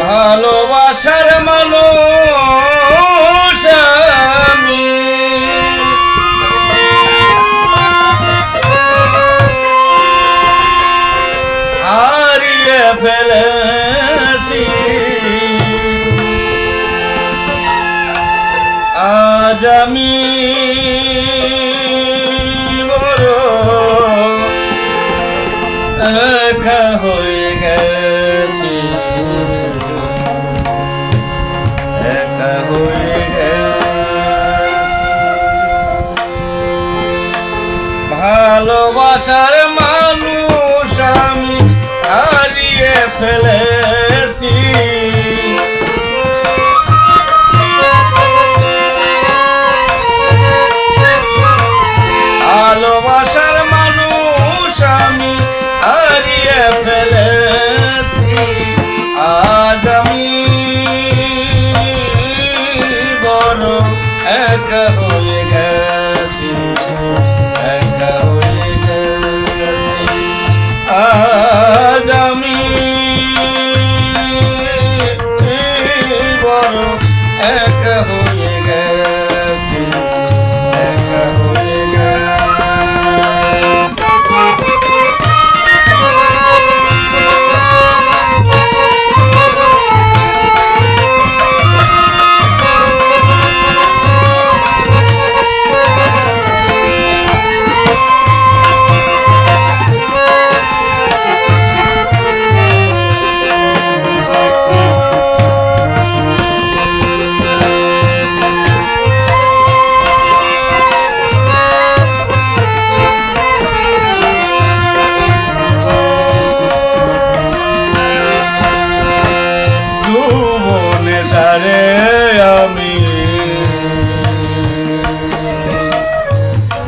ভালোবাসার মানুষ আমি হারিয়ে ফেলেছি আজ আমি বড় একা হয়ে গেছি একা হয়ে গেছি ভালোবাসার মানুষ আমি হারিয়ে ফেলেছি ভালোবাসার মানুষ আমি হারিয়ে ফেলেছি আজ আমি বড় একা হয়ে গেছি একা হয়ে গেছি আজ আমি বড় একা হয়ে গেছি একা হয়ে গেছি আমি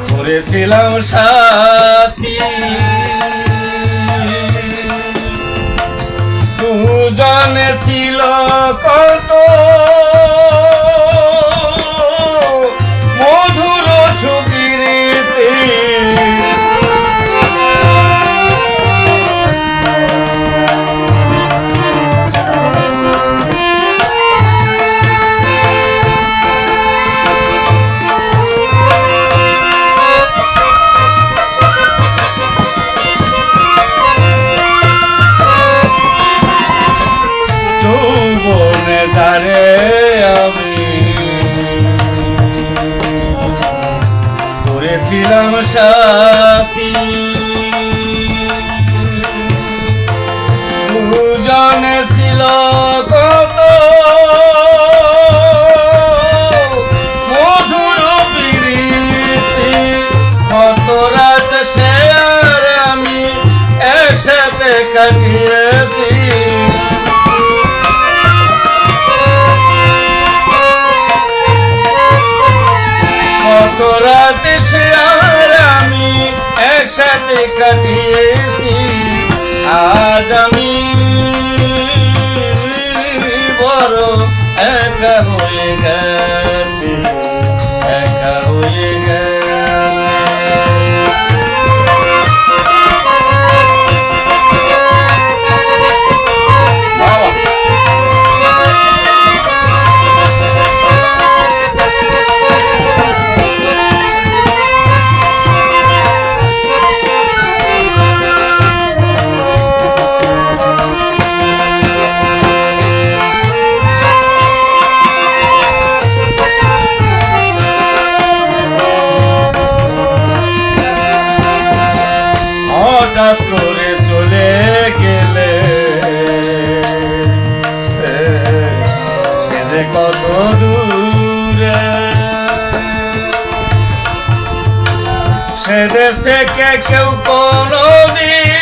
করেছিলাম সাথী দুজনে ছিল কত মধুর সুবিরীতি যারে আমি করেছিলাম সাথী দুজনে ছিল কত মধুর প্রীতি কত রাত সে আর আমি একসাথে কাটিয়েছি কত রাত সে আর আমি একসাথে কাটিয়েছি আজ আমি বড় একা হয়ে গেছি একা হয়ে গেছি হঠাৎ করে চলে গেলে সে যে কত দূরে সে দেশ থেকে কেউ কোনদিন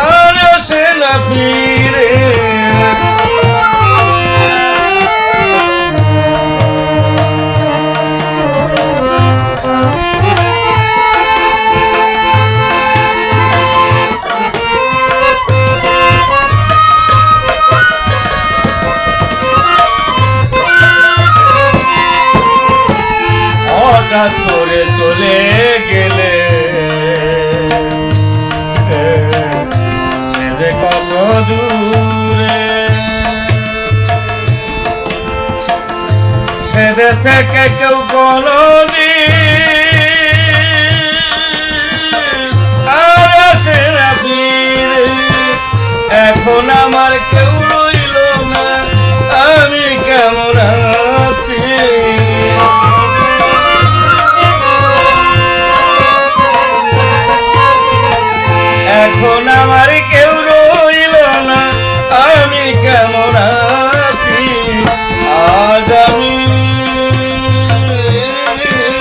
আর সে না ফিরে হঠাৎ করে চলে গেলে দূরে সে দেশ থেকে কেউ কোনদিন আর আসে না ফিরে এখন আমার কেউ রইল না আমি কেমন আছি এখন আমার কেউ রইল না আমি কেমন আছি আজ আমি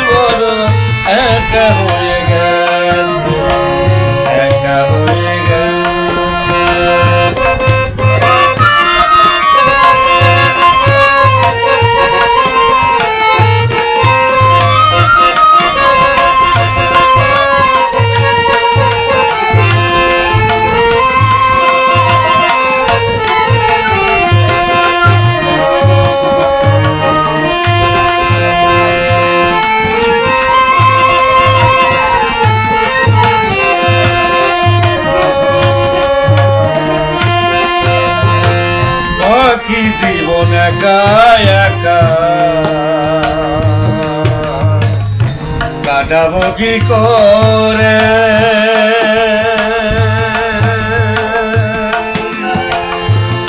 বড় একা হয়ে গেছি একা হয়ে গেছি কি জীবন একা একা কাটাবো কি করে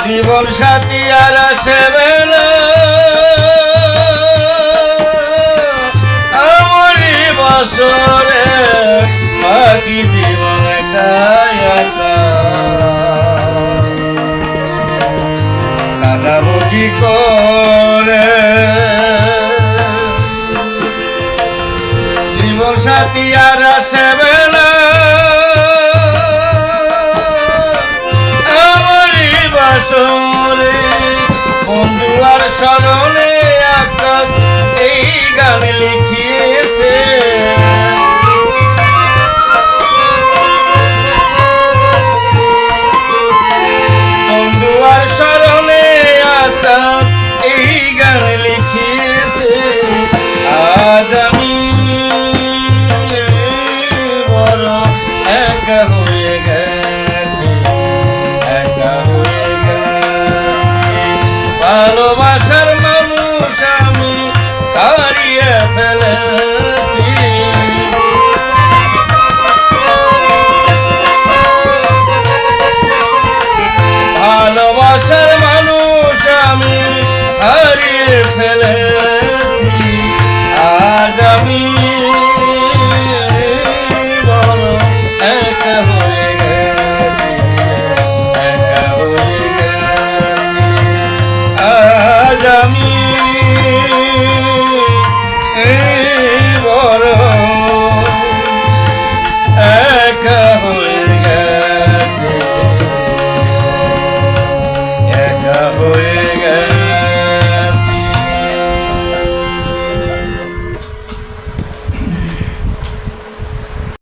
জীবন সাথী আর আসবে না আমারই বছরে বাকি জীবন একা একা কাটাবো কি করে জীবন সাথী আর আসবে না আমারই বাসরে বন্ধু আর স্মরণে আকাশ এই গান